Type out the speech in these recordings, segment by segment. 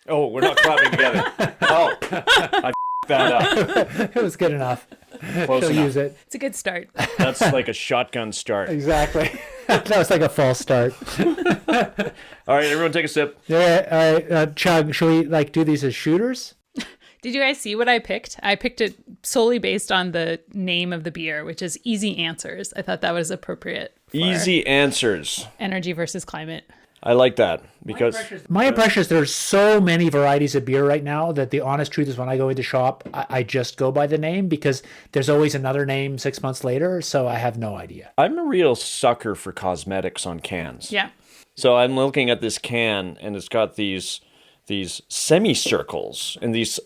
Oh, we're not clapping together. Oh, I that up. It was good enough. Close She'll enough. use it. It's a good start. That's like a shotgun start. Exactly. That was like a false start. All right, everyone take a sip. Yeah, all right, Chug, should we like do these as shooters? Did you guys see what I picked? I picked it solely based on the name of the beer, which is Easy Answers. I thought that was appropriate for Easy answers. energy versus climate. I like that because My impression is there's so many varieties of beer right now that the honest truth is when I go into shop, I just go by the name because there's always another name 6 months later, so I have no idea. I'm a real sucker for cosmetics on cans. Yeah. So I'm looking at this can and it's got these semicircles and these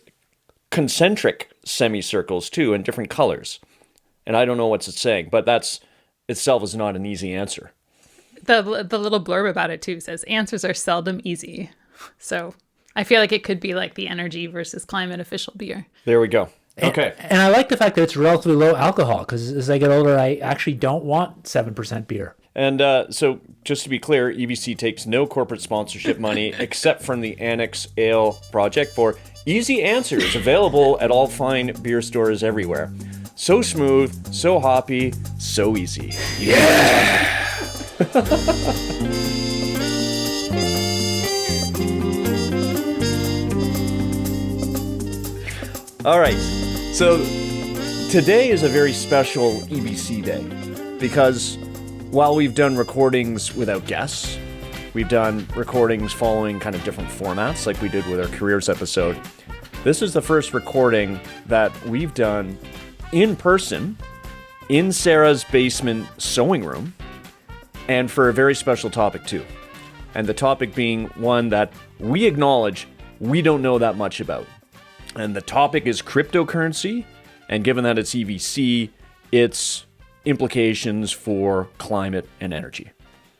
concentric semicircles too in different colors. And I don't know what it's saying, but that's itself is not an easy answer. The little blurb about it too says answers are seldom easy. So I feel like it could be like the energy versus climate official beer. There we go. Okay. And I like the fact that it's relatively low alcohol because as I get older, I actually don't want 7% beer. And so just to be clear, EBC takes no corporate sponsorship money except from the Annex Ale project for easy answers available at all fine beer stores everywhere. So smooth, so hoppy, so easy. Yeah! All right, so today is a very special EBC day because while we've done recordings without guests, we've done recordings following kind of different formats like we did with our careers episode. This is the first recording that we've done in person in Sarah's basement sewing room and for a very special topic too. And the topic being one that we acknowledge we don't know that much about. And the topic is cryptocurrency, and given that it's EVC, its implications for climate and energy.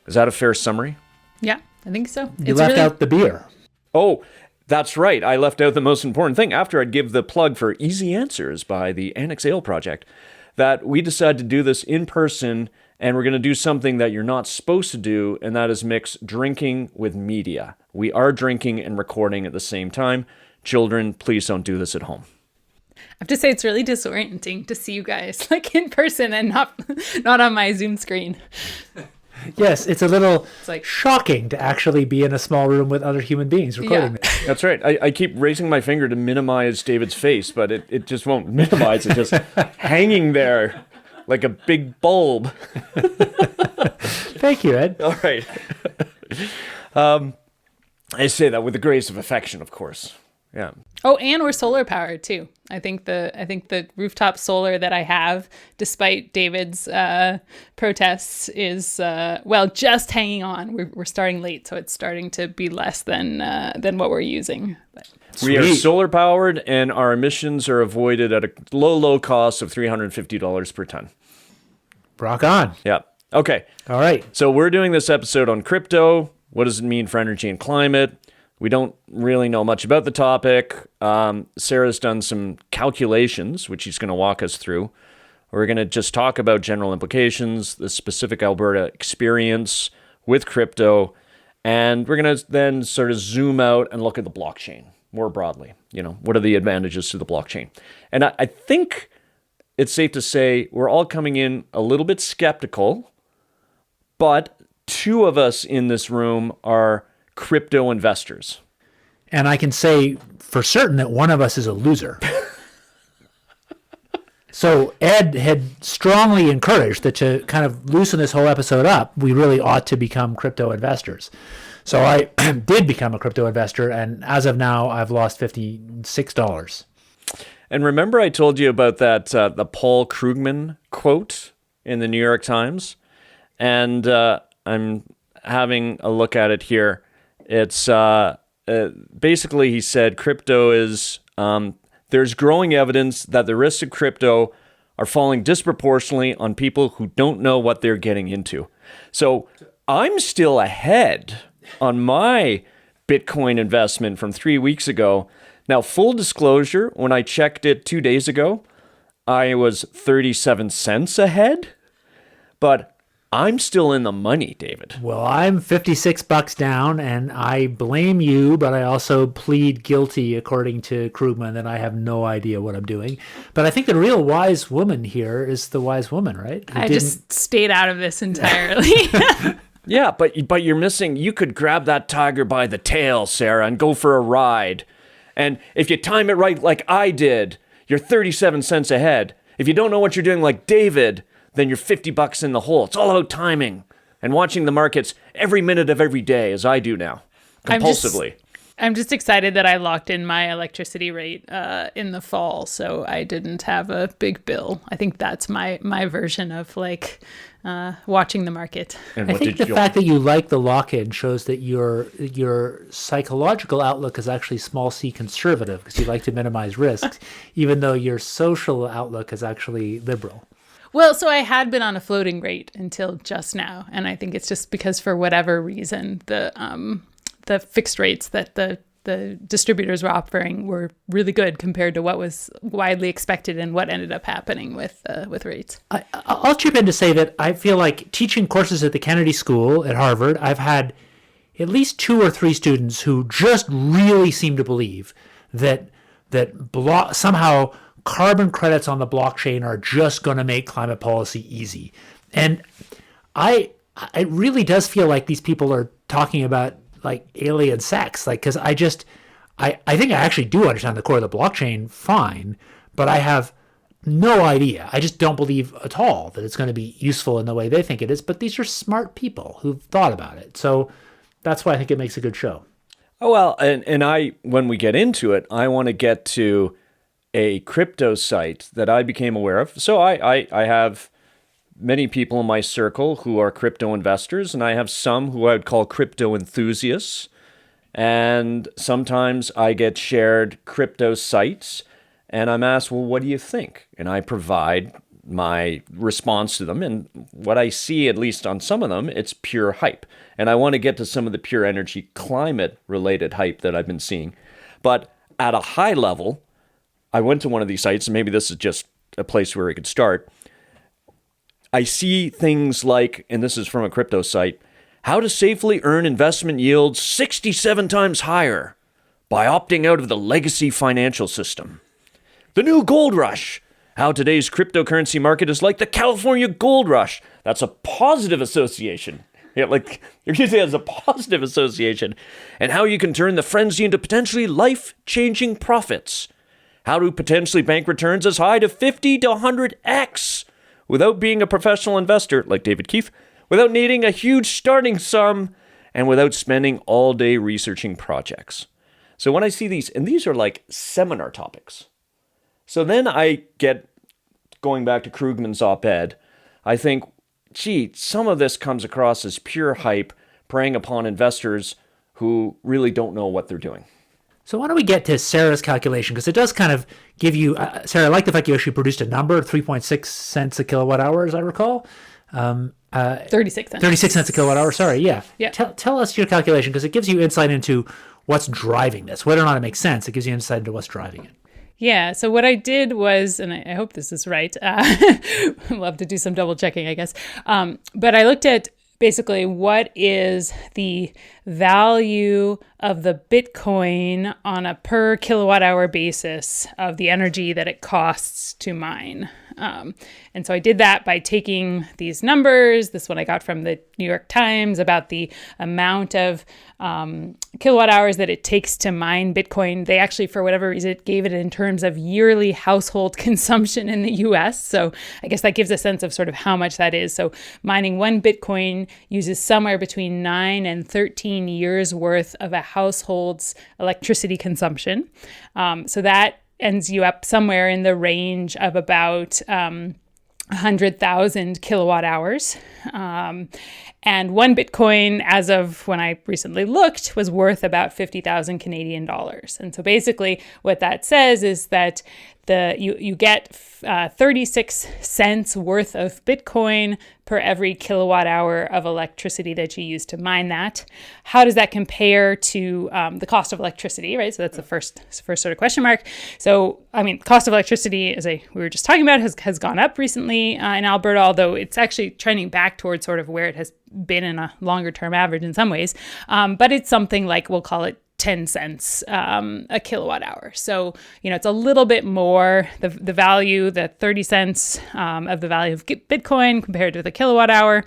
Is that a fair summary? Yeah, I think so. You left out the beer. Oh, that's right. I left out the most important thing after I'd give the plug for Easy Answers by the Annex Ale Project, that we decided to do this in person, and we're going to do something that you're not supposed to do, and that is mix drinking with media. We are drinking and recording at the same time. Children, please don't do this at home. I have to say it's really disorienting to see you guys like in person and not on my Zoom screen. Yes, it's a little like shocking to actually be in a small room with other human beings recording this. That's right. I keep raising my finger to minimize David's face, but it just won't minimize. It's just hanging there like a big bulb. Thank you, Ed. All right. I say that with the grace of affection, of course. Yeah. Oh, and we're solar powered too. I think the rooftop solar that I have, despite David's protests, is just hanging on. We're starting late, so it's starting to be less than what we're using. But. We are solar powered, and our emissions are avoided at a low cost of $350 per ton. Rock on. Yeah. Okay. All right. So we're doing this episode on crypto. What does it mean for energy and climate? We don't really know much about the topic. Sarah's done some calculations, which she's going to walk us through. We're going to just talk about general implications, the specific Alberta experience with crypto, and we're going to then sort of zoom out and look at the blockchain more broadly. You know, what are the advantages to the blockchain? And I think it's safe to say we're all coming in a little bit skeptical, but two of us in this room are crypto investors. And I can say for certain that one of us is a loser. So Ed had strongly encouraged that to kind of loosen this whole episode up, we really ought to become crypto investors. So I did become a crypto investor, and as of now, I've lost $56. And remember I told you about that the Paul Krugman quote in the New York Times? And I'm having a look at it here. It's basically he said crypto is, there's growing evidence that the risks of crypto are falling disproportionately on people who don't know what they're getting into. So I'm still ahead on my Bitcoin investment from 3 weeks ago. Now, full disclosure, when I checked it 2 days ago, I was 37 cents ahead. But I'm still in the money, David. Well, I'm $56 down, and I blame you, but I also plead guilty, according to Krugman, that I have no idea what I'm doing. But I think the real wise woman here is the wise woman, right? I just stayed out of this entirely. Yeah, but you're missing. You could grab that tiger by the tail, Sara, and go for a ride. And if you time it right like I did, you're 37 cents ahead. If you don't know what you're doing like David, then you're $50 in the hole. It's all about timing and watching the markets every minute of every day, as I do now, compulsively. I'm just excited that I locked in my electricity rate in the fall, so I didn't have a big bill. I think that's my version of like watching the market. I think the fact that you like the lock-in shows that your psychological outlook is actually small c conservative, because you like to minimize risks, even though your social outlook is actually liberal. Well, so I had been on a floating rate until just now, and I think it's just because for whatever reason the fixed rates that the distributors were offering were really good compared to what was widely expected and what ended up happening with rates. I'll chip in to say that I feel like teaching courses at the Kennedy School at Harvard, I've had at least 2 or 3 students who just really seem to believe that somehow carbon credits on the blockchain are just going to make climate policy easy. And it really does feel like these people are talking about like alien sex, like, because I think I actually do understand the core of the blockchain fine, but I have no idea. I just don't believe at all that it's going to be useful in the way they think it is. But these are smart people who've thought about it. So that's why I think it makes a good show. Oh, well, and when we get into it, I want to get to a crypto site that I became aware of. So I have many people in my circle who are crypto investors, and I have some who I would call crypto enthusiasts. And sometimes I get shared crypto sites, and I'm asked, well, what do you think? And I provide my response to them. And what I see, at least on some of them, it's pure hype. And I want to get to some of the pure energy climate-related hype that I've been seeing. But at a high level, I went to one of these sites, and maybe this is just a place where we could start. I see things like, and this is from a crypto site, how to safely earn investment yields 67 times higher by opting out of the legacy financial system. The new gold rush, how today's cryptocurrency market is like the California gold rush. That's a positive association. Yeah, like you're using it as a positive association. And how you can turn the frenzy into potentially life-changing profits. How to potentially bank returns as high to 50 to 100x. Without being a professional investor, like David Keefe, without needing a huge starting sum, and without spending all day researching projects. So when I see these, and these are like seminar topics. So then I get, going back to Krugman's op-ed, I think, gee, some of this comes across as pure hype, preying upon investors who really don't know what they're doing. So why don't we get to Sara's calculation, because it does kind of give you, Sara, I like the fact you actually produced a number, 3.6 cents a kilowatt hour, as I recall. 36 cents. 36 cents a kilowatt hour, sorry, yeah. Yeah. Tell us your calculation, because it gives you insight into what's driving this. Whether or not it makes sense, it gives you insight into what's driving it. Yeah, so what I did was, and I hope this is right, I'd love to do some double checking, I guess, but I looked at basically what is the value of the Bitcoin on a per kilowatt hour basis of the energy that it costs to mine. And so I did that by taking these numbers. This one I got from the New York Times about the amount of kilowatt hours that it takes to mine Bitcoin. They actually, for whatever reason, gave it in terms of yearly household consumption in the US. So I guess that gives a sense of sort of how much that is. So mining one Bitcoin uses somewhere between 9 and 13 years worth of a household's electricity consumption. So that ends you up somewhere in the range of about 100,000 kilowatt hours. And one Bitcoin, as of when I recently looked, was worth about 50,000 Canadian dollars. And so basically what that says is that you get 36 cents worth of Bitcoin per every kilowatt hour of electricity that you use to mine that. How does that compare to the cost of electricity, right? So that's the first sort of question mark. So, I mean, cost of electricity, as we were just talking about, has gone up recently in Alberta, although it's actually trending back towards sort of where it has been in a longer term average in some ways. But it's something like, we'll call it 10 cents a kilowatt hour. So, it's a little bit more, the value, the 30 cents of the value of Bitcoin compared to the kilowatt hour.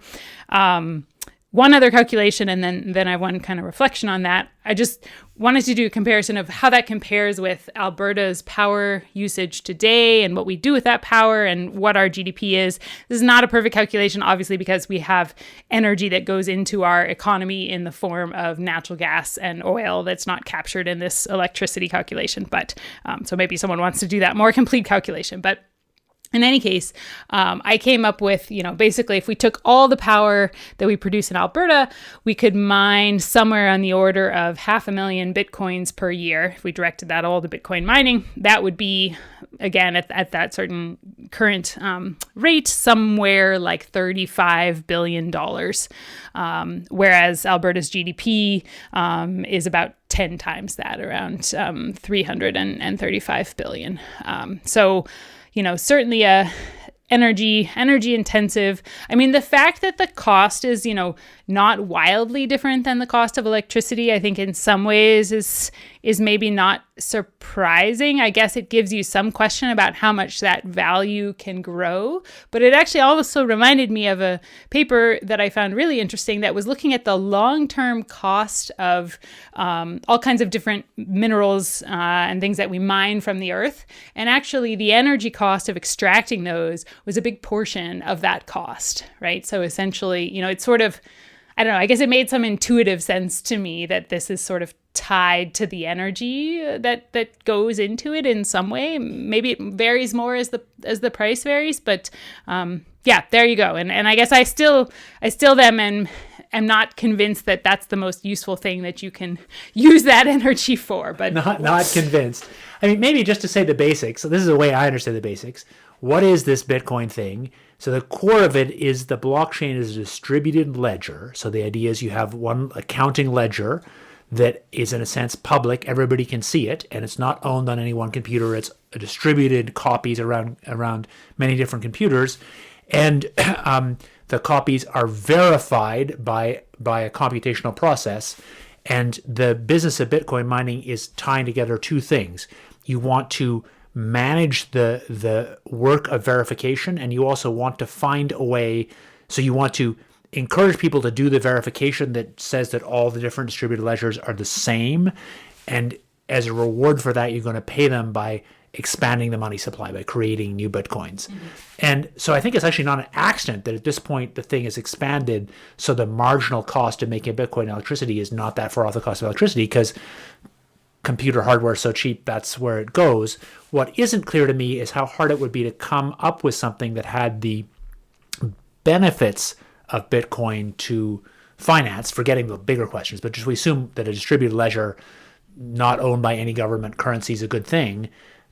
One other calculation, and then I have one kind of reflection on that. I just wanted to do a comparison of how that compares with Alberta's power usage today and what we do with that power and what our GDP is. This is not a perfect calculation, obviously, because we have energy that goes into our economy in the form of natural gas and oil that's not captured in this electricity calculation. But so maybe someone wants to do that more complete calculation. But in any case, I came up with, basically if we took all the power that we produce in Alberta, we could mine somewhere on the order of 500,000 Bitcoins per year. If we directed that all to Bitcoin mining, that would be, again, at that certain current rate, somewhere like $35 billion. Whereas Alberta's GDP is about 10 times that, around 335 billion. So, certainly energy intensive. I mean, the fact that the cost is, not wildly different than the cost of electricity, I think in some ways is maybe not surprising. I guess it gives you some question about how much that value can grow. But it actually also reminded me of a paper that I found really interesting that was looking at the long-term cost of all kinds of different minerals and things that we mine from the earth. And actually the energy cost of extracting those was a big portion of that cost, right? So essentially, it's sort of, I don't know, I guess it made some intuitive sense to me that this is sort of tied to the energy that goes into it in some way. Maybe it varies more as the price varies, but yeah, there you go. And I guess I still am not convinced that that's the most useful thing that you can use that energy for. But not convinced. I mean, maybe just to say the basics. So this is the way I understand the basics. What is this Bitcoin thing? So the core of it is the blockchain is a distributed ledger. So the idea is you have one accounting ledger that is in a sense public. Everybody can see it, and it's not owned on any one computer. It's distributed copies around many different computers, and the copies are verified by a computational process. And the business of Bitcoin mining is tying together two things. You want to manage the work of verification, and you also want to find a way. So you want to encourage people to do the verification that says that all the different distributed ledgers are the same, and as a reward for that, you're going to pay them by expanding the money supply, by creating new Bitcoins. Mm-hmm. And so I think it's actually not an accident that at this point the thing is expanded, so the marginal cost of making Bitcoin electricity is not that far off the cost of electricity, because computer hardware is so cheap, that's where it goes. What isn't clear to me is how hard it would be to come up with something that had the benefits of Bitcoin to finance, forgetting the bigger questions, but just we assume that a distributed ledger not owned by any government currency is a good thing.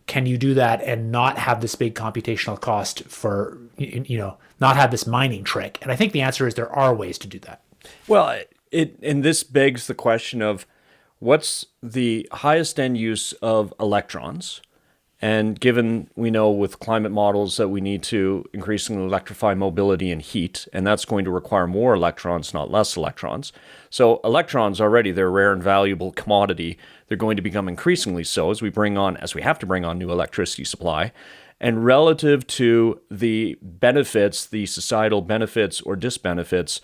Can you do that and not have this big computational cost for, not have this mining trick? And I think the answer is there are ways to do that. Well, and this begs the question of what's the highest end use of electrons? And given we know with climate models that we need to increasingly electrify mobility and heat, and that's going to require more electrons, not less electrons. So electrons already, they're a rare and valuable commodity. They're going to become increasingly so as we have to bring on new electricity supply. And relative to the benefits, the societal benefits or disbenefits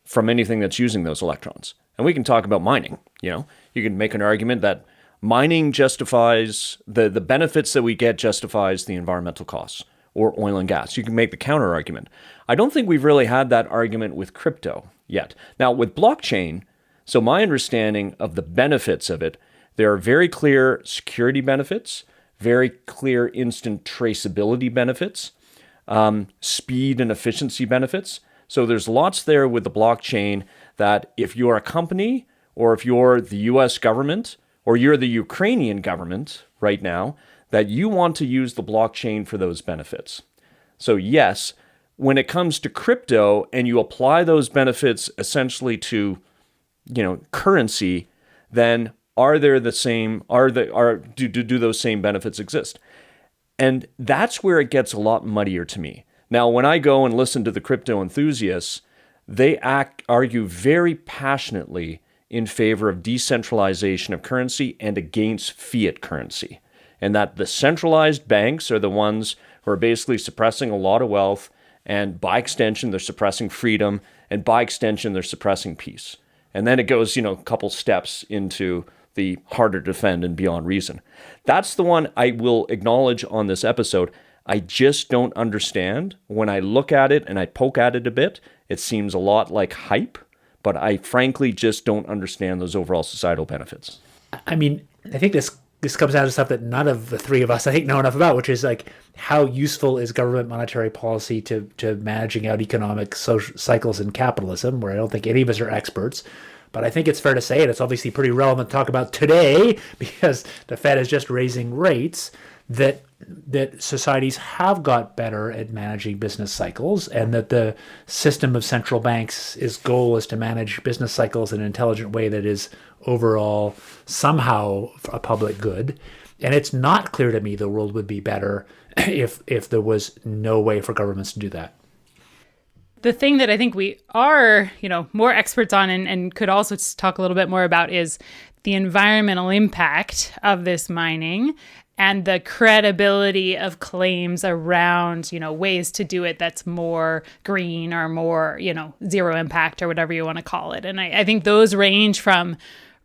from anything that's using those electrons. And we can talk about mining, you can make an argument that mining justifies the benefits that we get justifies the environmental costs or oil and gas. You can make the counter argument. I don't think we've really had that argument with crypto yet. Now with blockchain, so my understanding of the benefits of it, there are very clear security benefits, very clear instant traceability benefits, speed and efficiency benefits. So there's lots there with the blockchain that if you're a company or if you're the US government or you're the Ukrainian government right now, that you want to use the blockchain for those benefits. So yes, when it comes to crypto and you apply those benefits essentially to, currency, then are there the same, do those same benefits exist? And that's where it gets a lot muddier to me. Now, when I go and listen to the crypto enthusiasts, they argue very passionately in favor of decentralization of currency and against fiat currency, and that the centralized banks are the ones who are basically suppressing a lot of wealth, and by extension, they're suppressing freedom, and by extension, they're suppressing peace. And then it goes, a couple steps into the harder to defend and beyond reason. That's the one I will acknowledge on this episode. I just don't understand. When I look at it and I poke at it a bit, it seems a lot like hype, but I frankly just don't understand those overall societal benefits. I mean, I think this comes down to stuff that none of the three of us, I think, know enough about, which is like how useful is government monetary policy to managing out economic social cycles in capitalism, where I don't think any of us are experts. But I think it's fair to say, and it's obviously pretty relevant to talk about today, because the Fed is just raising rates, that societies have got better at managing business cycles, and that the system of central banks' goal is to manage business cycles in an intelligent way that is overall somehow a public good. And it's not clear to me the world would be better if there was no way for governments to do that. The thing that I think we are, more experts on and could also talk a little bit more about is the environmental impact of this mining and the credibility of claims around, ways to do it that's more green or more, zero impact or whatever you want to call it. And I think those range from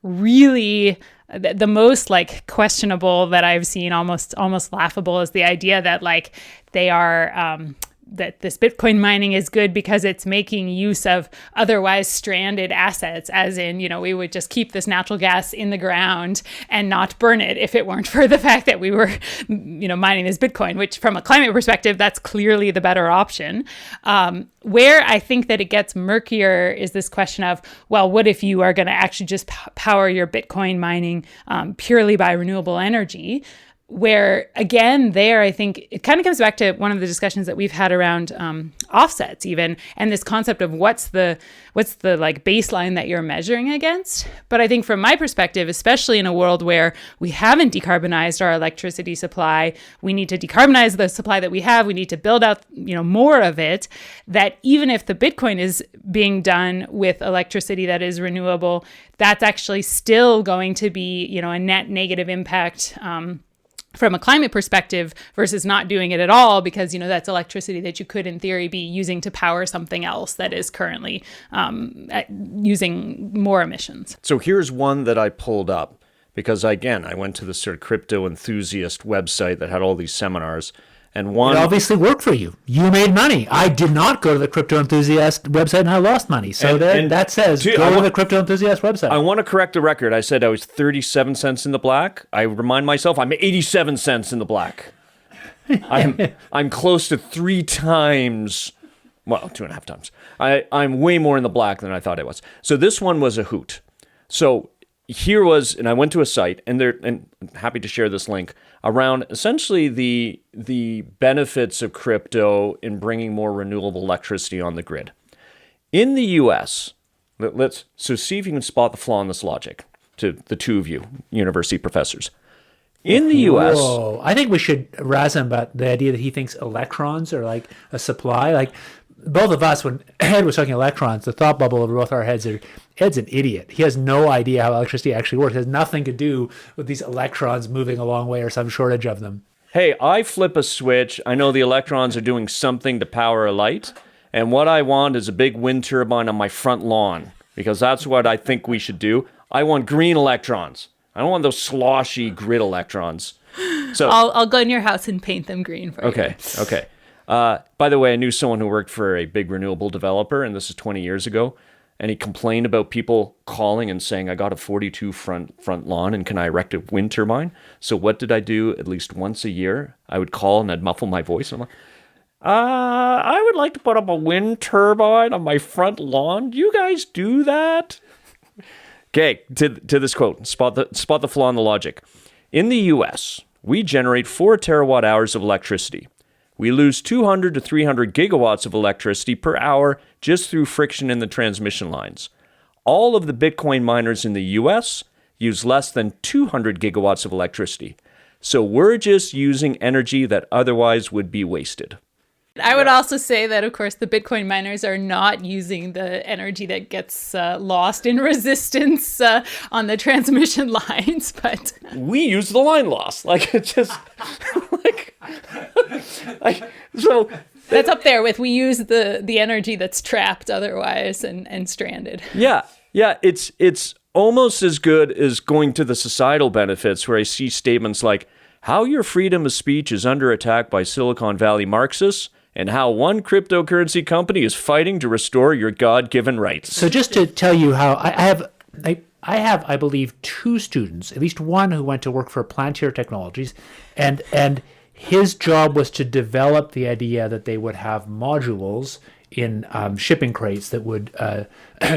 really the most questionable that I've seen, almost laughable, is the idea that they are that this Bitcoin mining is good because it's making use of otherwise stranded assets, as in, we would just keep this natural gas in the ground and not burn it if it weren't for the fact that we were, mining this Bitcoin, which from a climate perspective, that's clearly the better option. Where I think that it gets murkier is this question of, well, what if you are going to actually just power your Bitcoin mining purely by renewable energy? Where, again, I think it kind of comes back to one of the discussions that we've had around offsets even, and this concept of what's the baseline that you're measuring against. But I think from my perspective, especially in a world where we haven't decarbonized our electricity supply, we need to decarbonize the supply that we have. We need to build out, more of it, that even if the Bitcoin is being done with electricity that is renewable, that's actually still going to be, a net negative impact from a climate perspective versus not doing it at all, because, that's electricity that you could in theory be using to power something else that is currently using more emissions. So here's one that I pulled up because, again, I went to the sort of crypto enthusiast website that had all these seminars. And one, it obviously worked for you. You made money. I did not go to the crypto enthusiast website and I lost money. So that says go to the crypto enthusiast website. I want to correct the record. I said I was 37 cents in the black. I remind myself I'm 87 cents in the black. I'm close to 3 times, well, 2.5 times. I'm way more in the black than I thought I was. So this one was a hoot. So here was, and I went to a site, and I'm happy to share this link, around essentially the benefits of crypto in bringing more renewable electricity on the grid. In the U.S., so see if you can spot the flaw in this logic, to the two of you, university professors. In the U.S. Whoa. I think we should razz him about the idea that he thinks electrons are like a supply. Both of us, when Ed was talking electrons, the thought bubble over both our heads are, Ed's an idiot. He has no idea how electricity actually works. It has nothing to do with these electrons moving a long way or some shortage of them. Hey, I flip a switch. I know the electrons are doing something to power a light. And what I want is a big wind turbine on my front lawn, because that's what I think we should do. I want green electrons. I don't want those sloshy grid electrons. So I'll go in your house and paint them green for you. Okay. By the way, I knew someone who worked for a big renewable developer, and this is 20 years ago, and he complained about people calling and saying, I got a 42 front lawn, and can I erect a wind turbine? So what did I do at least once a year? I would call, and I'd muffle my voice, and I'm like, I would like to put up a wind turbine on my front lawn. Do you guys do that? Okay, to this quote, spot the flaw in the logic. In the U.S., we generate 4 terawatt hours of electricity. We lose 200 to 300 gigawatts of electricity per hour just through friction in the transmission lines. All of the Bitcoin miners in the US use less than 200 gigawatts of electricity. So we're just using energy that otherwise would be wasted. I would also say that, of course, the Bitcoin miners are not using the energy that gets lost in resistance on the transmission lines, but we use the line loss. Like, it's just so that's up there with we use the energy that's trapped otherwise and stranded. Yeah. It's almost as good as going to the societal benefits, where I see statements like how your freedom of speech is under attack by Silicon Valley Marxists, and how one cryptocurrency company is fighting to restore your God-given rights. So just to tell you how I have, I believe, 2 students, at least one who went to work for Plantier Technologies, and his job was to develop the idea that they would have modules in shipping crates that would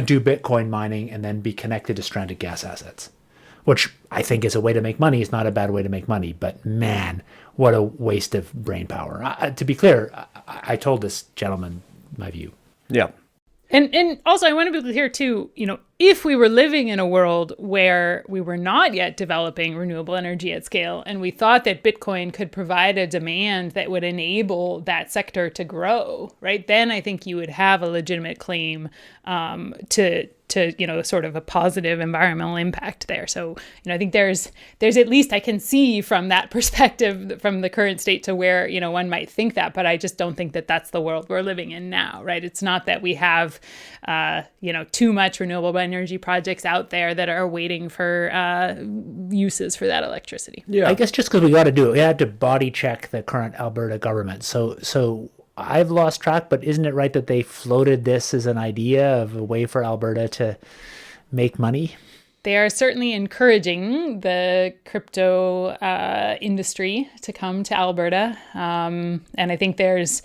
do Bitcoin mining and then be connected to stranded gas assets, which I think is a way to make money. It's not a bad way to make money, but man, what a waste of brain power. To be clear, I told this gentleman my view. Yeah. And also, I want to be clear too, if we were living in a world where we were not yet developing renewable energy at scale, and we thought that Bitcoin could provide a demand that would enable that sector to grow, right? Then I think you would have a legitimate claim to sort of a positive environmental impact there. So, I think there's at least I can see from that perspective, from the current state to where, one might think that, but I just don't think that that's the world we're living in now, right? It's not that we have, too much renewable energy projects out there that are waiting for uses for that electricity. Yeah, I guess just because we got to do it, we had to body check the current Alberta government. So I've lost track, but isn't it right that they floated this as an idea of a way for Alberta to make money? They are certainly encouraging the crypto industry to come to Alberta. And I think there's,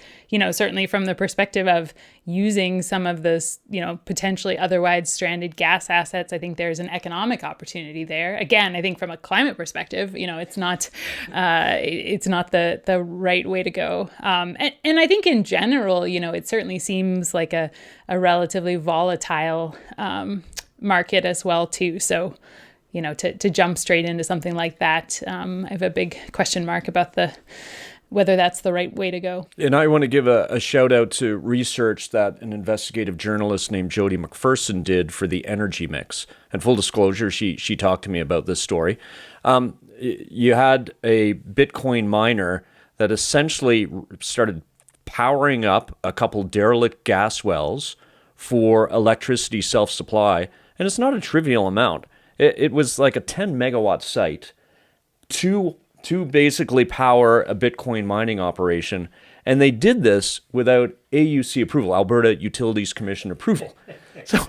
certainly from the perspective of using some of this, potentially otherwise stranded gas assets, I think there's an economic opportunity there. Again, I think from a climate perspective, it's not the right way to go. And I think in general, it certainly seems like a relatively volatile market as well too. So, to jump straight into something like that, I have a big question mark about whether that's the right way to go. And I want to give a shout out to research that an investigative journalist named Jody McPherson did for the Energy Mix. And full disclosure, she talked to me about this story. You had a Bitcoin miner that essentially started powering up a couple derelict gas wells for electricity self-supply. And it's not a trivial amount. It was like a 10 megawatt site to basically power a Bitcoin mining operation. And they did this without AUC approval, Alberta Utilities Commission approval. So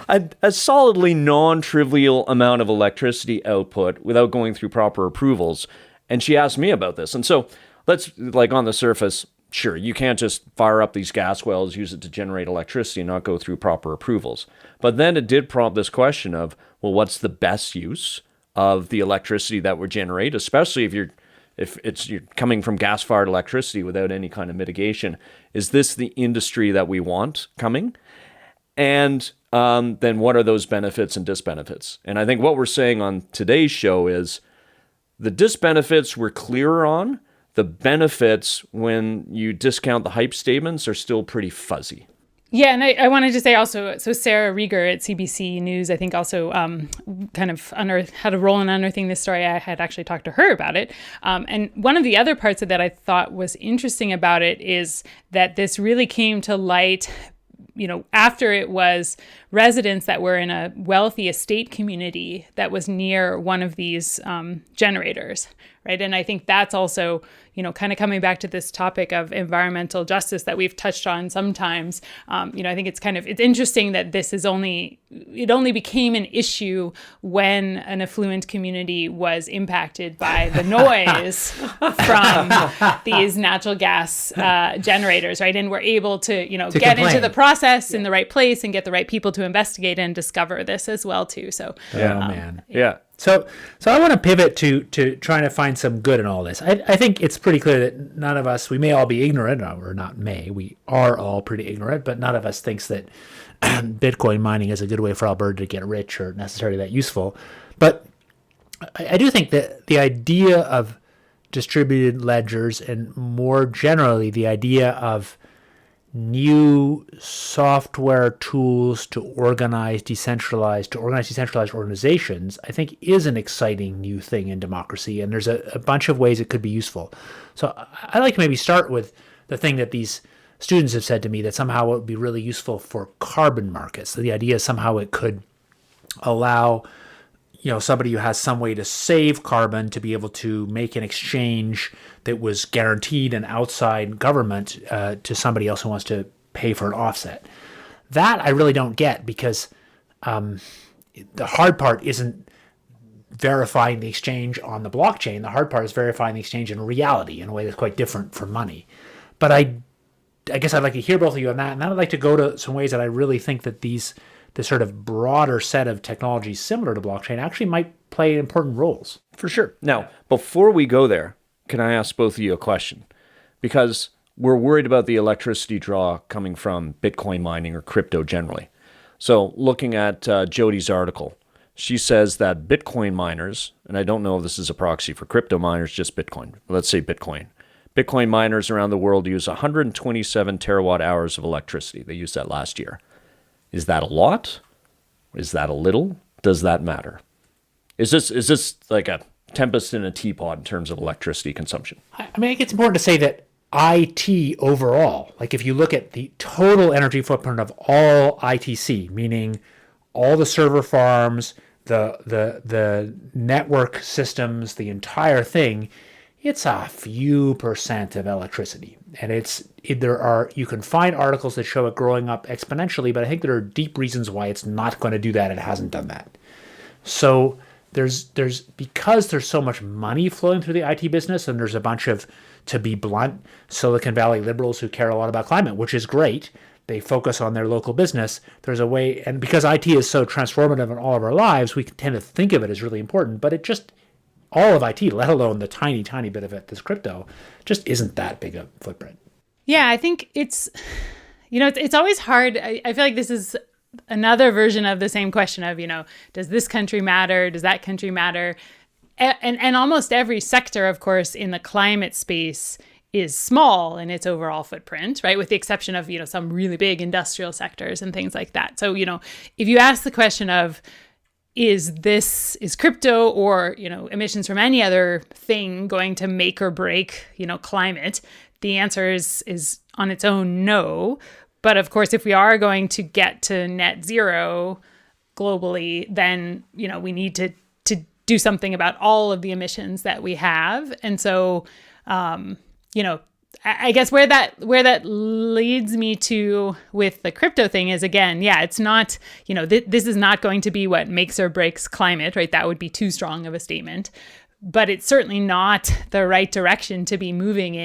a solidly non-trivial amount of electricity output without going through proper approvals. And she asked me about this. And so let's, on the surface, sure, you can't just fire up these gas wells, use it to generate electricity, and not go through proper approvals. But then it did prompt this question of, well, what's the best use of the electricity that we generate, especially if you're coming from gas-fired electricity without any kind of mitigation? Is this the industry that we want coming? And then what are those benefits and disbenefits? And I think what we're saying on today's show is the disbenefits we're clearer on. The benefits, when you discount the hype statements, are still pretty fuzzy. Yeah, and I wanted to say also, so Sara Rieger at CBC News, I think also kind of had a role in unearthing this story. I had actually talked to her about it. And one of the other parts of that I thought was interesting about it is that this really came to light after it was residents that were in a wealthy estate community that was near one of these generators, right? And I think that's also, kind of coming back to this topic of environmental justice that we've touched on sometimes. I think it's interesting that it only became an issue when an affluent community was impacted by the noise from these natural gas generators, right? And we're able to get complain. into the process in the right place and get the right people to investigate and discover this as well too. So, man. Yeah. So I want to pivot to trying to find some good in all this. I think it's pretty clear that none of us, we may all be ignorant, or not may, we are all pretty ignorant, but none of us thinks that Bitcoin mining is a good way for Alberta to get rich or necessarily that useful. But I do think that the idea of distributed ledgers and more generally the idea of new software tools to organize decentralized organizations, I think is an exciting new thing in democracy. And there's a bunch of ways it could be useful. So I'd like to maybe start with the thing that these students have said to me, that somehow it would be really useful for carbon markets. So the idea is somehow it could allow somebody who has some way to save carbon to be able to make an exchange that was guaranteed and outside government to somebody else who wants to pay for an offset. That I really don't get, because the hard part isn't verifying the exchange on the blockchain. The hard part is verifying the exchange in reality in a way that's quite different from money. But I guess I'd like to hear both of you on that. And then I'd like to go to some ways that I really think that the sort of broader set of technologies similar to blockchain actually might play important roles. For sure. Now, before we go there, can I ask both of you a question? Because we're worried about the electricity draw coming from Bitcoin mining or crypto generally. So looking at Jody's article, she says that Bitcoin miners, and I don't know if this is a proxy for crypto miners, just Bitcoin. Let's say Bitcoin. Bitcoin miners around the world use 127 terawatt hours of electricity. They used that last year. Is that a lot? Is that a little? Does that matter? Is this like a tempest in a teapot in terms of electricity consumption? I think it's important to say that IT overall, like if you look at the total energy footprint of all ITC, meaning all the server farms, the network systems, the entire thing, it's a few percent of electricity. And you can find articles that show it growing up exponentially, but I think there are deep reasons why it's not going to do that. It hasn't done that. So because there's so much money flowing through the IT business, and there's a bunch of, to be blunt, Silicon Valley liberals who care a lot about climate, which is great. They focus on their local business. There's a way, and because IT is so transformative in all of our lives, we tend to think of it as really important, but it just, all of IT, let alone the tiny, tiny bit of it that's crypto, just isn't that big a footprint. Yeah, I think it's always hard. I feel like this is another version of the same question of, does this country matter? Does that country matter? And almost every sector, of course, in the climate space is small in its overall footprint, right? With the exception of, some really big industrial sectors and things like that. So, if you ask the question of, is crypto or, emissions from any other thing going to make or break, climate? The answer is on its own, no. But of course, if we are going to get to net zero globally, then, we need to do something about all of the emissions that we have. And so, I guess where that leads me to with the crypto thing is, again, it's not, this is not going to be what makes or breaks climate, right? That would be too strong of a statement, but it's certainly not the right direction to be moving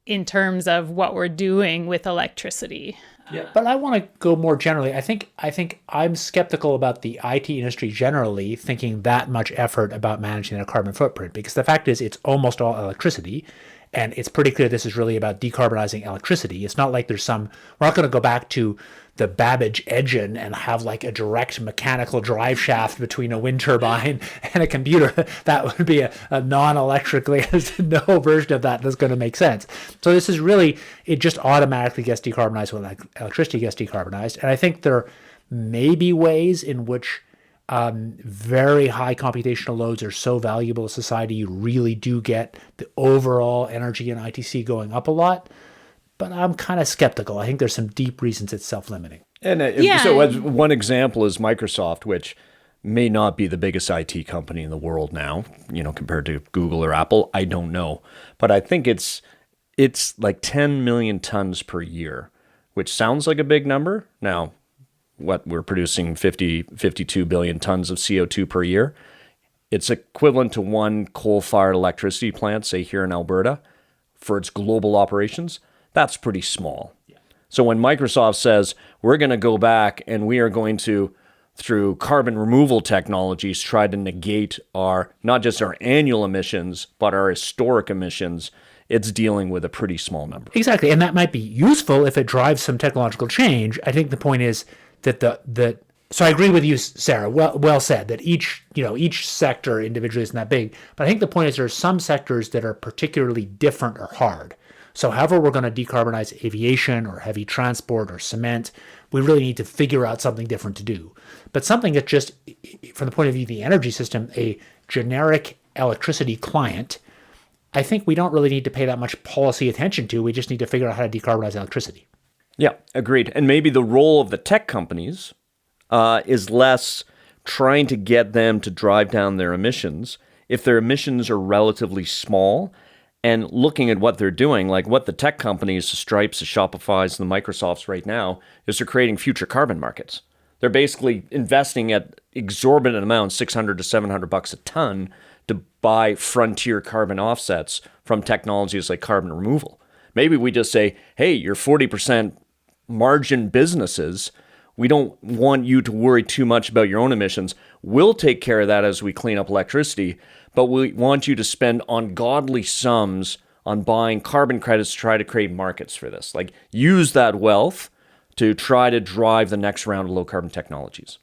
in terms of what we're doing with electricity. Yeah, but I want to go more generally. I think I'm skeptical about the IT industry generally thinking that much effort about managing their carbon footprint, because the fact is it's almost all electricity. And it's pretty clear this is really about decarbonizing electricity. It's not like we're not going to go back to the Babbage engine and have like a direct mechanical drive shaft between a wind turbine and a computer. That would be a non-electrically, there's no version of that that's going to make sense. So this is really, it just automatically gets decarbonized when electricity gets decarbonized. And I think there may be ways in which very high computational loads are so valuable to society, you really do get the overall energy in ITC going up a lot. But I'm kind of skeptical. I think there's some deep reasons it's self-limiting. And so one example is Microsoft, which may not be the biggest IT company in the world now, compared to Google or Apple. I don't know. But I think it's like 10 million tons per year, which sounds like a big number. Now, we're producing 52 billion tons of CO2 per year. It's equivalent to one coal-fired electricity plant, say here in Alberta, for its global operations. That's pretty small. Yeah. So when Microsoft says, we're going to go back and we are going to through carbon removal technologies, try to negate not just our annual emissions, but our historic emissions, it's dealing with a pretty small number. Exactly. And that might be useful if it drives some technological change. I think the point is that so I agree with you, Sarah. Well said that each sector individually isn't that big. But I think the point is there are some sectors that are particularly different or hard. So however we're going to decarbonize aviation or heavy transport or cement, we really need to figure out something different to do. But something that just, from the point of view of the energy system, a generic electricity client, I think we don't really need to pay that much policy attention to. We just need to figure out how to decarbonize electricity. Yeah, agreed. And maybe the role of the tech companies is less trying to get them to drive down their emissions. If their emissions are relatively small, and looking at what they're doing, like what the tech companies, the Stripes, the Shopifys, and the Microsofts right now, is they're creating future carbon markets. They're basically investing at exorbitant amounts, $600 to $700 a ton, to buy frontier carbon offsets from technologies like carbon removal. Maybe we just say, hey, you're 40% margin businesses. We don't want you to worry too much about your own emissions. We'll take care of that as we clean up electricity, but we want you to spend ungodly sums on buying carbon credits to try to create markets for this. Like, use that wealth to try to drive the next round of low carbon technologies.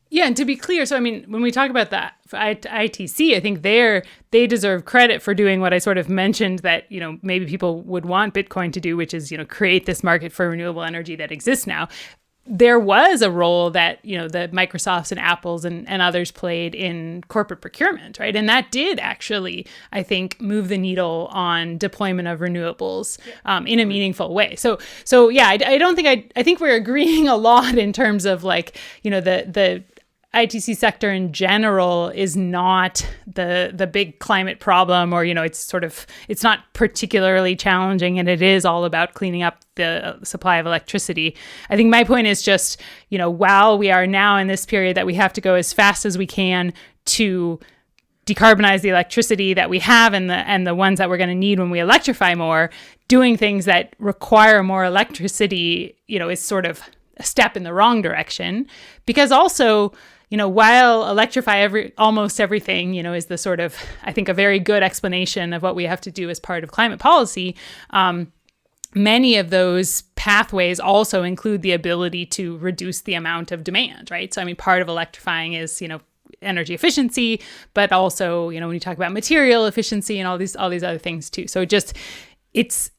Yeah, and to be clear, so I mean, when we talk about that for ITC, I think they deserve credit for doing what I sort of mentioned that, maybe people would want Bitcoin to do, which is, create this market for renewable energy that exists now. There was a role that, the Microsofts and Apples and others played in corporate procurement, right? And that did actually, I think, move the needle on deployment of renewables in a meaningful way. So yeah, I don't think I think we're agreeing a lot in terms of like, the ITC sector in general is not the big climate problem, or, it's not particularly challenging, and it is all about cleaning up the supply of electricity. I think my point is just, while we are now in this period that we have to go as fast as we can to decarbonize the electricity that we have and the ones that we're going to need when we electrify more, doing things that require more electricity, is sort of a step in the wrong direction. Because also, while electrify almost everything, is the sort of, I think, a very good explanation of what we have to do as part of climate policy, many of those pathways also include the ability to reduce the amount of demand, right? So, I mean, part of electrifying is, energy efficiency, but also, when you talk about material efficiency and all these other things too. So it's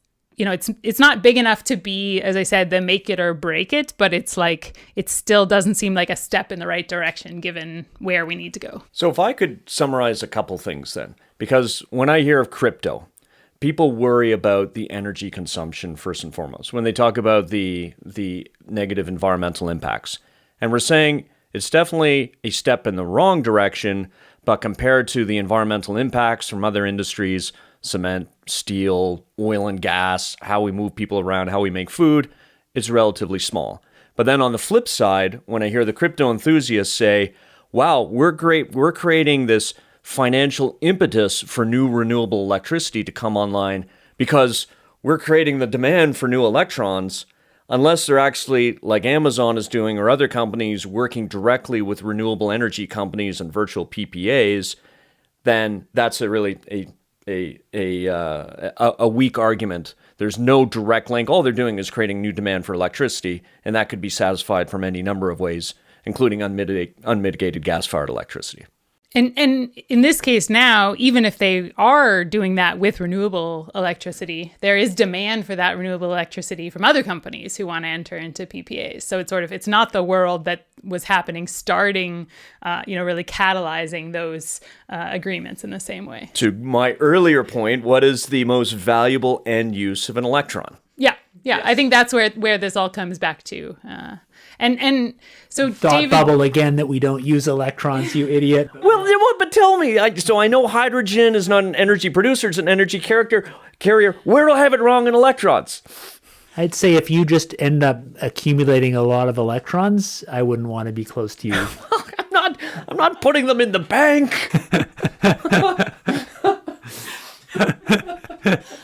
not big enough to be, as I said, the make it or break it, but it's like, it still doesn't seem like a step in the right direction given where we need to go. So if I could summarize a couple things then, because when I hear of crypto, people worry about the energy consumption first and foremost, when they talk about the negative environmental impacts. And we're saying it's definitely a step in the wrong direction, but compared to the environmental impacts from other industries, cement, steel, oil and gas, how we move people around, how we make food, it's relatively small. But then on the flip side, when I hear the crypto enthusiasts say, wow, we're creating this financial impetus for new renewable electricity to come online because we're creating the demand for new electrons, unless they're actually, like Amazon is doing or other companies, working directly with renewable energy companies and virtual PPAs, then that's a really a weak argument. There's no direct link. All they're doing is creating new demand for electricity, and that could be satisfied from any number of ways, including unmitigated gas-fired electricity. And in this case now, even if they are doing that with renewable electricity, there is demand for that renewable electricity from other companies who want to enter into PPAs. So it's not the world that was happening starting, really catalyzing those agreements in the same way. To my earlier point, what is the most valuable end use of an electron? Yeah. Yes. I think that's where this all comes back to. And so Thought David, bubble again that we don't use electrons, you idiot. Well, but tell me. So I know hydrogen is not an energy producer; it's an energy carrier. Where do I have it wrong in electrons? I'd say if you just end up accumulating a lot of electrons, I wouldn't want to be close to you. I'm not putting them in the bank.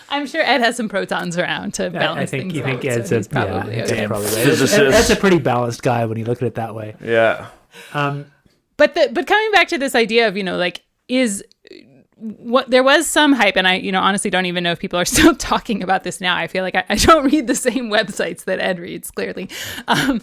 I'm sure Ed has some protons around to balance I think things you think out, Ed's so he's probably Ed's okay. probably right. Physicist. Ed's a pretty balanced guy when you look at it that way. Yeah. But coming back to this idea of, like, is what there was some hype, and I, honestly don't even know if people are still talking about this now. I feel like I don't read the same websites that Ed reads, clearly.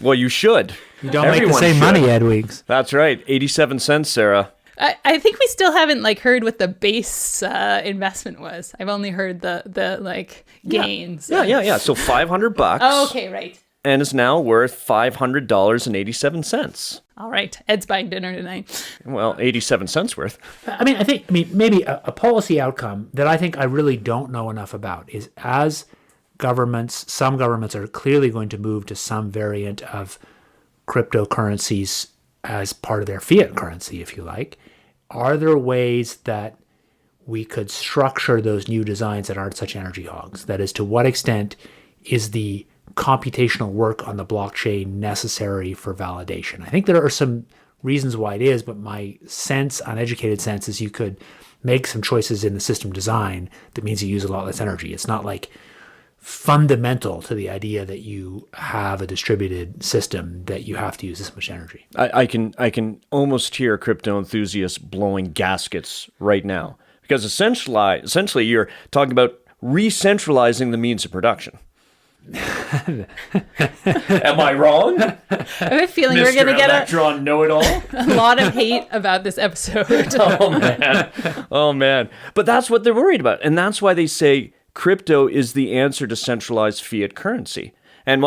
Well, you should. You don't make the Everyone same should. money, Ed Weeks. That's right. 87 cents, Sarah. I think we still haven't heard what the base investment was. I've only heard the gains. Yeah. So $500. Oh, okay, right. And is now worth $500.87. All right. Ed's buying dinner tonight. Well, 87 cents worth. I mean, maybe a policy outcome that I think I really don't know enough about is as some governments are clearly going to move to some variant of cryptocurrencies as part of their fiat currency, if you like. Are there ways that we could structure those new designs that aren't such energy hogs? That is, to what extent is the computational work on the blockchain necessary for validation? I think there are some reasons why it is, but my uneducated sense is you could make some choices in the system design that means you use a lot less energy. It's not fundamental to the idea that you have a distributed system that you have to use this much energy. I can almost hear crypto enthusiasts blowing gaskets right now, because essentially you're talking about re-centralizing the means of production. Am I wrong? I have a feeling Mr. we're going to get Electron know-it-all? a lot of hate about this episode. Oh, man. But that's what they're worried about. And that's why they say crypto is the answer to centralized fiat currency. And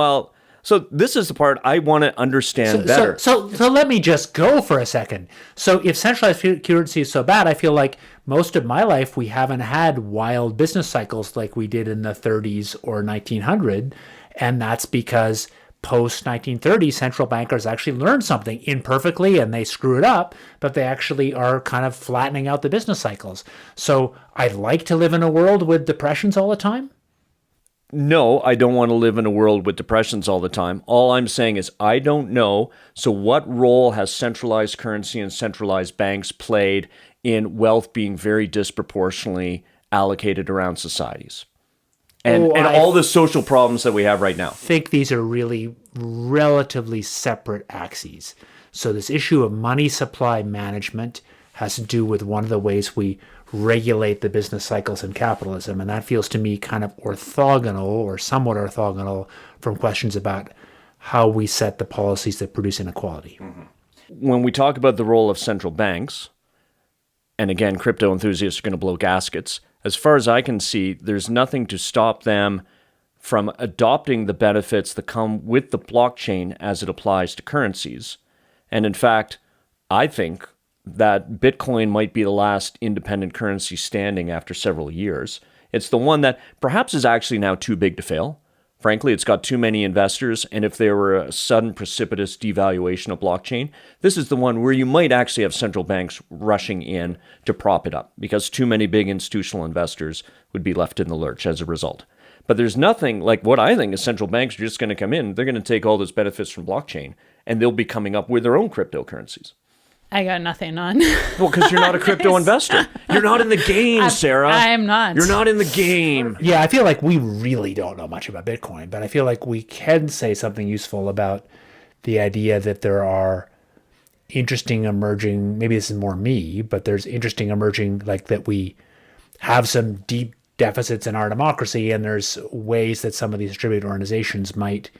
so this is the part I want to understand better. So let me just go for a second. So if centralized fiat currency is so bad, I feel like most of my life we haven't had wild business cycles like we did in the 30s or 1900. And that's because post-1930, central bankers actually learned something imperfectly and they screw it up, but they actually are kind of flattening out the business cycles. So I'd like to live in a world with depressions all the time. No, I don't want to live in a world with depressions all the time. All I'm saying is I don't know. So what role has centralized currency and centralized banks played in wealth being very disproportionately allocated around societies? And all the social problems that we have right now. I think these are really relatively separate axes. So this issue of money supply management has to do with one of the ways we regulate the business cycles in capitalism. And that feels to me kind of orthogonal or somewhat orthogonal from questions about how we set the policies that produce inequality. Mm-hmm. When we talk about the role of central banks, and again, crypto enthusiasts are going to blow gaskets, as far as I can see, there's nothing to stop them from adopting the benefits that come with the blockchain as it applies to currencies. And in fact, I think that Bitcoin might be the last independent currency standing after several years. It's the one that perhaps is actually now too big to fail. Frankly, it's got too many investors, and if there were a sudden precipitous devaluation of blockchain, this is the one where you might actually have central banks rushing in to prop it up, because too many big institutional investors would be left in the lurch as a result. But there's nothing like what I think is central banks are just going to come in, they're going to take all those benefits from blockchain, and they'll be coming up with their own cryptocurrencies. I got nothing on. Well, because you're not a crypto investor. You're not in the game, Sarah. I am not. You're not in the game. Yeah, I feel like we really don't know much about Bitcoin, but I feel like we can say something useful about the idea that there are interesting emerging, maybe this is more me, but there's interesting emerging, like that we have some deep deficits in our democracy, and there's ways that some of these distributed organizations might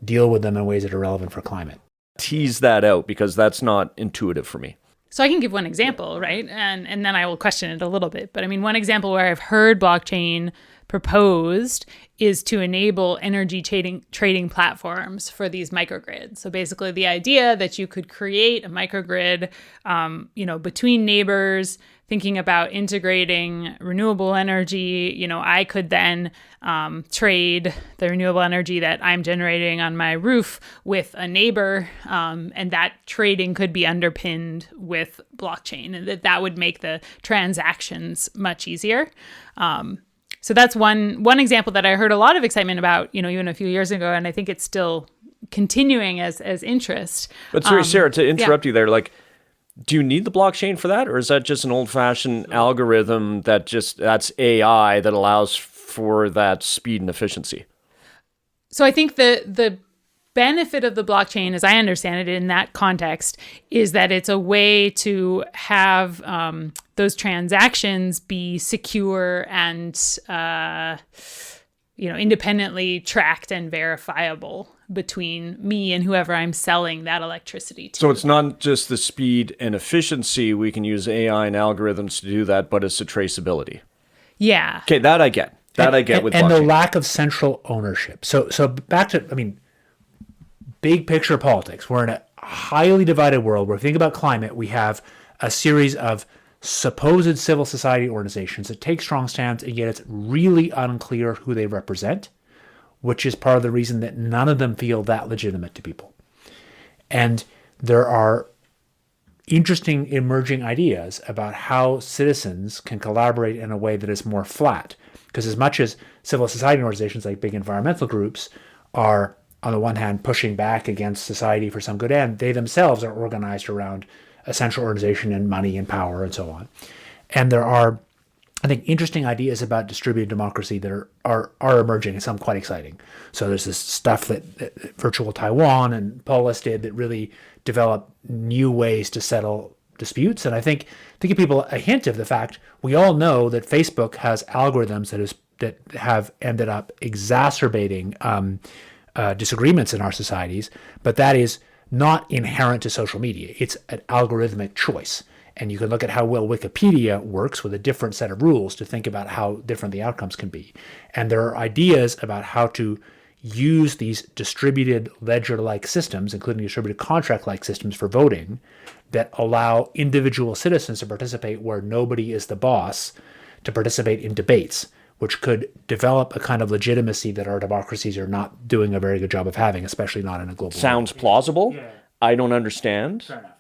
deal with them in ways that are relevant for climate. Tease that out, because that's not intuitive for me. So I can give one example, right? And then I will question it a little bit. But I mean, one example where I've heard blockchain proposed is to enable energy trading platforms for these microgrids. So basically the idea that you could create a microgrid, between neighbors, thinking about integrating renewable energy. I could then trade the renewable energy that I'm generating on my roof with a neighbor, and that trading could be underpinned with blockchain, and that would make the transactions much easier. So that's one example that I heard a lot of excitement about, even a few years ago, and I think it's still continuing as interest. But sorry, Sarah, to interrupt you there, do you need the blockchain for that? Or is that just an old-fashioned algorithm that's AI that allows for that speed and efficiency? So I think the benefit of the blockchain, as I understand it in that context, is that it's a way to have those transactions be secure and independently tracked and verifiable between me and whoever I'm selling that electricity to. So it's not just the speed and efficiency. We can use AI and algorithms to do that, but it's the traceability. Yeah. Okay, that I get. That I get with blockchain. And the lack of central ownership. So back to, big picture politics. We're in a highly divided world where, if you think about climate, we have a series of supposed civil society organizations that take strong stands, and yet it's really unclear who they represent, which is part of the reason that none of them feel that legitimate to people. And there are interesting emerging ideas about how citizens can collaborate in a way that is more flat. Because as much as civil society organizations like big environmental groups are, on the one hand, pushing back against society for some good end, they themselves are organized around a central organization and money and power and so on. And there are, I think, interesting ideas about distributed democracy that are emerging, and some quite exciting. So there's this stuff that Virtual Taiwan and Polis did that really developed new ways to settle disputes. And I think to give people a hint of the fact, we all know that Facebook has algorithms that have ended up exacerbating disagreements in our societies, but that is not inherent to social media. It's an algorithmic choice. And you can look at how well Wikipedia works with a different set of rules to think about how different the outcomes can be. And there are ideas about how to use these distributed ledger-like systems, including distributed contract-like systems for voting, that allow individual citizens to participate where nobody is the boss, to participate in debates, which could develop a kind of legitimacy that our democracies are not doing a very good job of having, especially not in a global Sounds world. plausible. Yeah. I don't understand Fair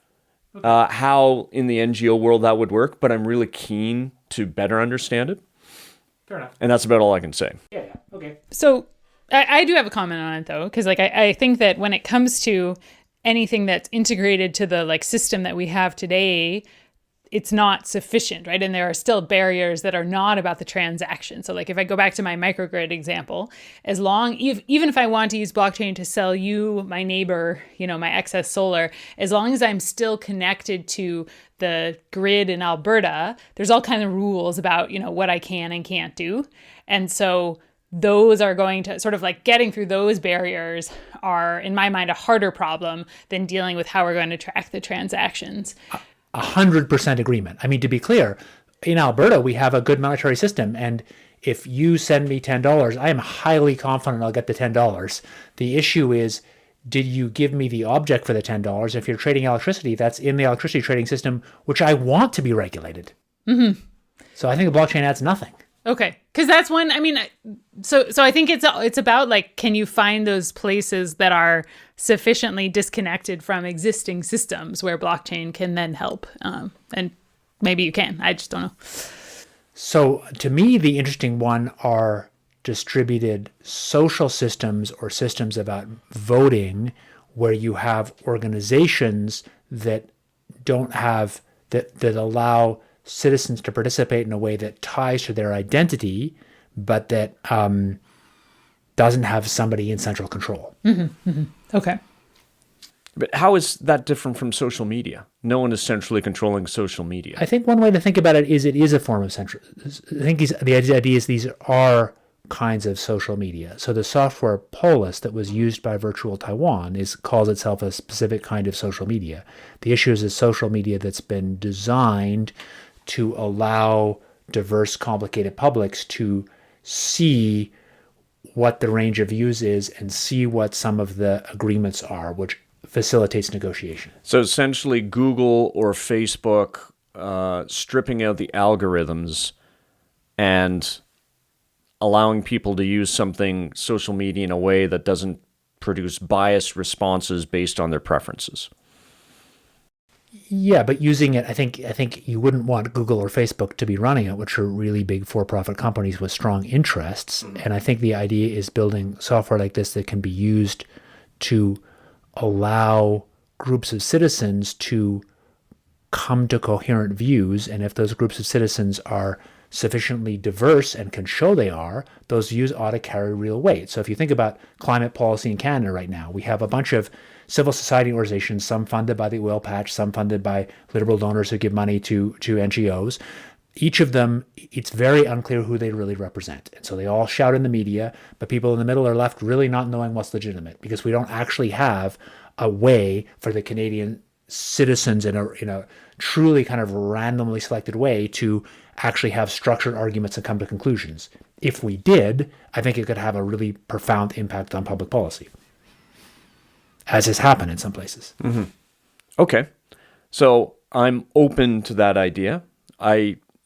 enough. how in the NGO world that would work, but I'm really keen to better understand it. Fair enough. And that's about all I can say. Yeah. Okay. So I do have a comment on it, though, because I think that when it comes to anything that's integrated to the system that we have today, it's not sufficient, right? And there are still barriers that are not about the transaction. So if I go back to my microgrid example, even if I want to use blockchain to sell you, my neighbor, my excess solar, as long as I'm still connected to the grid in Alberta, there's all kinds of rules about, what I can and can't do. And so those are going to sort of getting through those barriers are, in my mind, a harder problem than dealing with how we're going to track the transactions. 100% agreement. To be clear, in Alberta, we have a good monetary system. And if you send me $10, I am highly confident I'll get the $10. The issue is, did you give me the object for the $10? If you're trading electricity, that's in the electricity trading system, which I want to be regulated. Mm-hmm. So I think the blockchain adds nothing. Okay, because that's one. So I think it's about can you find those places that are sufficiently disconnected from existing systems where blockchain can then help, and maybe you can. I just don't know. So to me, the interesting one are distributed social systems or systems about voting, where you have organizations that don't have that allow citizens to participate in a way that ties to their identity, but that doesn't have somebody in central control. Mm-hmm, mm-hmm. Okay. But how is that different from social media? No one is centrally controlling social media. I think one way to think about it is a form of central. I think the idea is these are kinds of social media. So the software Polis that was used by Virtual Taiwan calls itself a specific kind of social media. The issue is a social media that's been designed to allow diverse, complicated publics to see what the range of views is and see what some of the agreements are, which facilitates negotiation. So essentially Google or Facebook stripping out the algorithms and allowing people to use something, social media, in a way that doesn't produce biased responses based on their preferences. Yeah, but using it, I think you wouldn't want Google or Facebook to be running it, which are really big for-profit companies with strong interests. Mm-hmm. And I think the idea is building software like this that can be used to allow groups of citizens to come to coherent views. And if those groups of citizens are sufficiently diverse and can show they are, those views ought to carry real weight. So if you think about climate policy in Canada right now, we have a bunch of civil society organizations, some funded by the oil patch, some funded by liberal donors who give money to NGOs. Each of them, it's very unclear who they really represent. And so they all shout in the media, but people in the middle are left really not knowing what's legitimate, because we don't actually have a way for the Canadian citizens in a truly kind of randomly selected way to actually have structured arguments and come to conclusions. If we did, I think it could have a really profound impact on public policy, as has happened in some places. Mm-hmm. Okay. So I'm open to that idea.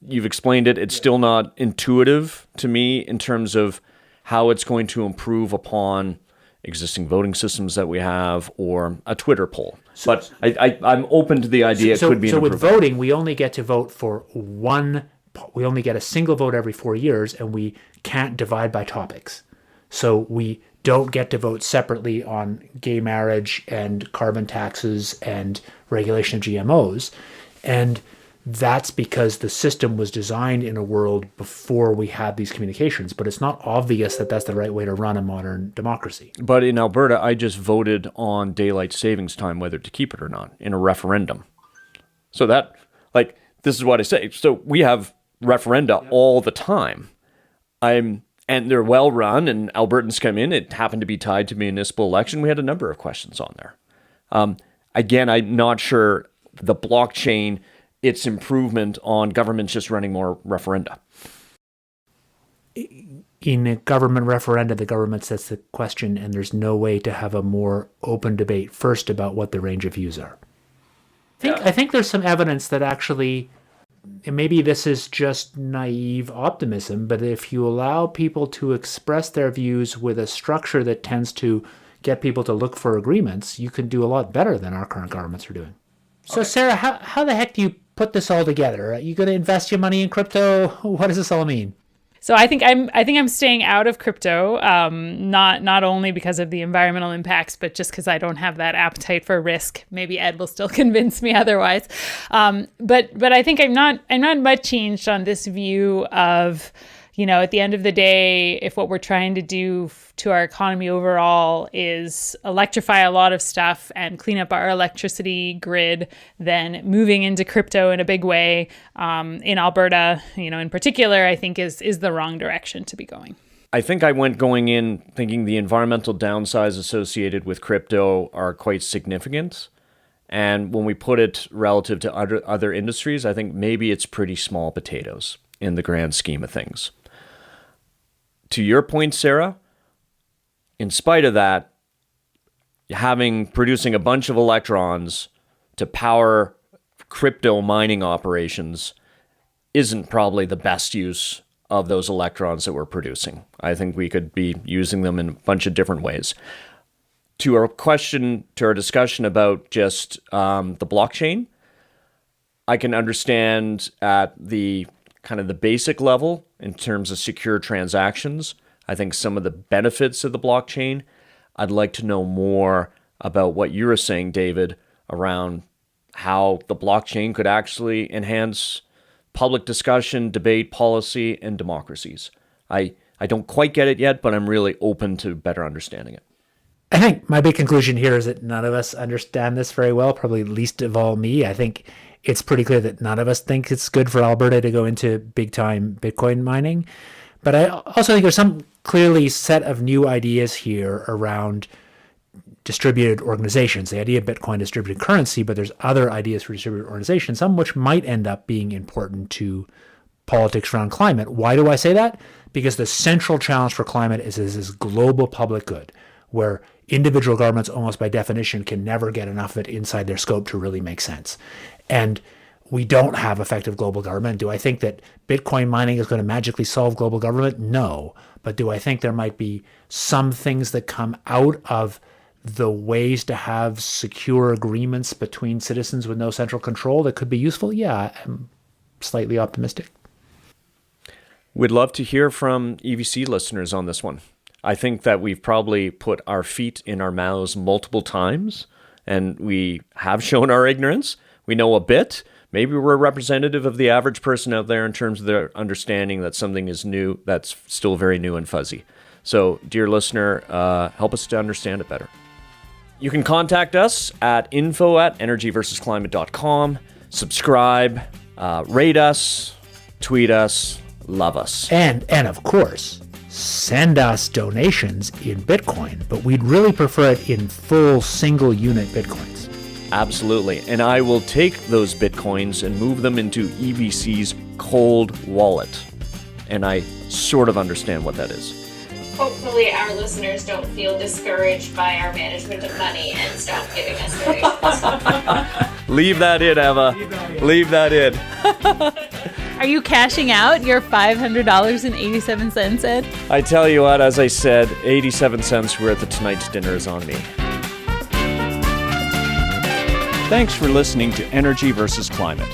You've explained it. It's still not intuitive to me in terms of how it's going to improve upon existing voting systems that we have or a Twitter poll. But I'm open to the idea it could be an improvement. So with voting, we only get to vote for we only get a single vote every 4 years, and we can't divide by topics. So we don't get to vote separately on gay marriage and carbon taxes and regulation of GMOs. And that's because the system was designed in a world before we had these communications, but it's not obvious that that's the right way to run a modern democracy. But in Alberta, I just voted on daylight savings time, whether to keep it or not, in a referendum. So that, this is what I say. So we have referenda all the time. And they're well run, and Albertans come in. It happened to be tied to municipal election. We had a number of questions on there. Again, I'm not sure the blockchain, its improvement on governments just running more referenda. In a government referenda, the government sets the question, and there's no way to have a more open debate first about what the range of views are. I think there's some evidence that actually, and maybe this is just naive optimism, but if you allow people to express their views with a structure that tends to get people to look for agreements, you can do a lot better than our current governments are doing. So, Sara, how the heck do you put this all together? Are you going to invest your money in crypto? What does this all mean? So I think I'm staying out of crypto, not only because of the environmental impacts, but just because I don't have that appetite for risk. Maybe Ed will still convince me otherwise. But I think I'm not much changed on this view of, at the end of the day, if what we're trying to do to our economy overall is electrify a lot of stuff and clean up our electricity grid, then moving into crypto in a big way in Alberta, in particular, I think is the wrong direction to be going. I think I went going in thinking the environmental downsides associated with crypto are quite significant. And when we put it relative to other industries, I think maybe it's pretty small potatoes in the grand scheme of things. To your point, Sara, in spite of that, producing a bunch of electrons to power crypto mining operations isn't probably the best use of those electrons that we're producing. I think we could be using them in a bunch of different ways. To our discussion about just the blockchain, I can understand at the kind of the basic level in terms of secure transactions. I think some of the benefits of the blockchain. I'd like to know more about what you were saying, David, around how the blockchain could actually enhance public discussion, debate, policy, and democracies. I don't quite get it yet, but I'm really open to better understanding it. I think my big conclusion here is that none of us understand this very well, probably least of all me. I think it's pretty clear that none of us think it's good for Alberta to go into big-time Bitcoin mining. But I also think there's some clearly set of new ideas here around distributed organizations. The idea of Bitcoin distributed currency, but there's other ideas for distributed organizations, some which might end up being important to politics around climate. Why do I say that? Because the central challenge for climate is this global public good, where individual governments almost by definition can never get enough of it inside their scope to really make sense. And we don't have effective global government. Do I think that Bitcoin mining is going to magically solve global government? No. But do I think there might be some things that come out of the ways to have secure agreements between citizens with no central control that could be useful? Yeah, I'm slightly optimistic. We'd love to hear from EVC listeners on this one. I think that we've probably put our feet in our mouths multiple times, and we have shown our ignorance. We know a bit, maybe we're representative of the average person out there in terms of their understanding that something is new, that's still very new and fuzzy. So, dear listener, help us to understand it better. You can contact us at info@energyversusclimate.com. Subscribe, rate us, tweet us, love us. And of course, send us donations in Bitcoin, but we'd really prefer it in full single unit Bitcoins. Absolutely. And I will take those Bitcoins and move them into EBC's cold wallet. And I sort of understand what that is. Hopefully our listeners don't feel discouraged by our management of money and stop giving us donations. Leave that in, Eva. Leave that in. Are you cashing out your $500.87, Ed? I tell you what, as I said, 87 cents worth of tonight's dinner is on me. Thanks for listening to Energy versus Climate.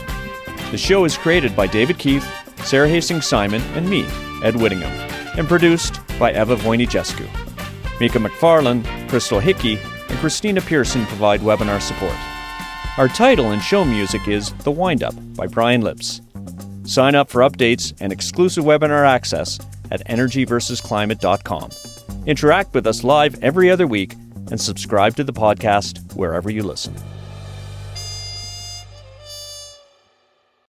The show is created by David Keith, Sara Hastings-Simon, and me, Ed Whittingham, and produced by Eva Wojnicescu. Mika McFarlane, Crystal Hickey, and Christina Pearson provide webinar support. Our title and show music is The Wind-Up by Brian Lips. Sign up for updates and exclusive webinar access at energyversusclimate.com. Interact with us live every other week and subscribe to the podcast wherever you listen.